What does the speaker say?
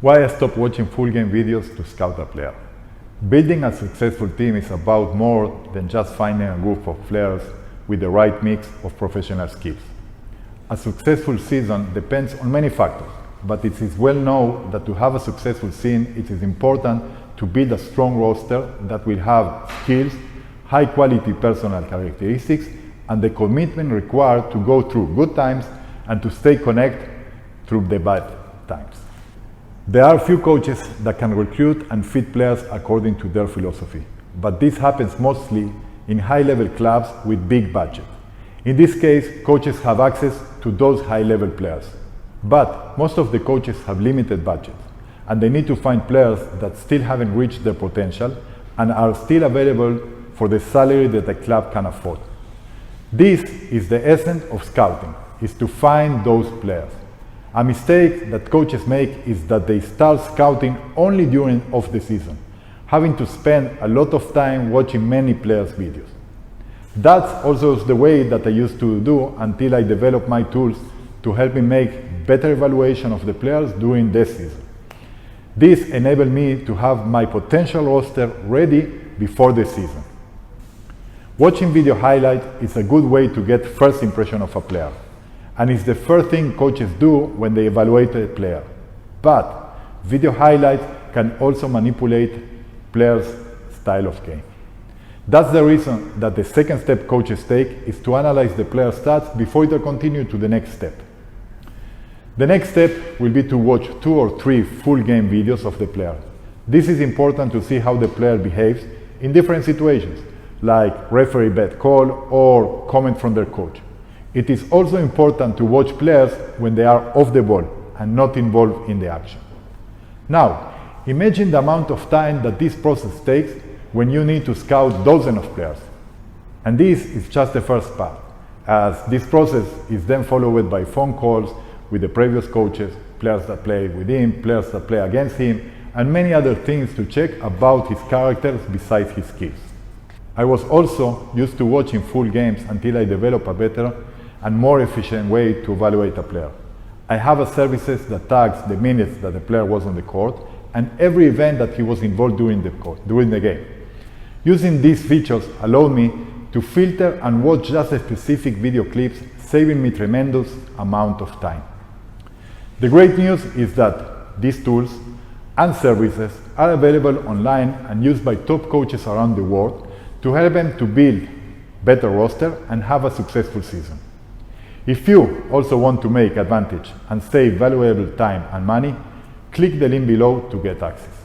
Why I stopped watching full game videos to scout a player. Building a successful team is about more than just finding a group of players with the right mix of professional skills. A successful season depends on many factors, but it is well known that to have a successful season, it is important to build a strong roster that will have skills, high quality personal characteristics, and the commitment required to go through good times and to stay connected through the bad times. There are few coaches that can recruit and fit players according to their philosophy, but this happens mostly in high-level clubs with big budget. In this case, coaches have access to those high-level players, but most of the coaches have limited budget, and they need to find players that still haven't reached their potential and are still available for the salary that the club can afford. This is the essence of scouting, is to find those players. A mistake that coaches make is that they start scouting only during off the season, having to spend a lot of time watching many players' videos. That's also the way that I used to do until I developed my tools to help me make better evaluation of the players during this season. This enabled me to have my potential roster ready before the season. Watching video highlights is a good way to get first impression of a player, and it's the first thing coaches do when they evaluate a player. But video highlights can also manipulate players' style of game. That's the reason that the second step coaches take is to analyze the player stats before they continue to the next step. The next step will be to watch 2 or 3 full game videos of the player. This is important to see how the player behaves in different situations, like referee bad call or comment from their coach. It is also important to watch players when they are off the ball and not involved in the action. Now, imagine the amount of time that this process takes when you need to scout dozens of players. And this is just the first part, as this process is then followed by phone calls with the previous coaches, players that play with him, players that play against him, and many other things to check about his characters besides his skills. I was also used to watching full games until I developed a better and more efficient way to evaluate a player. I have a services that tags the minutes that the player was on the court and every event that he was involved during the game. Using these features allowed me to filter and watch just specific video clips, saving me tremendous amount of time. The great news is that these tools and services are available online and used by top coaches around the world to help them to build better roster and have a successful season. If you also want to make advantage and save valuable time and money, click the link below to get access.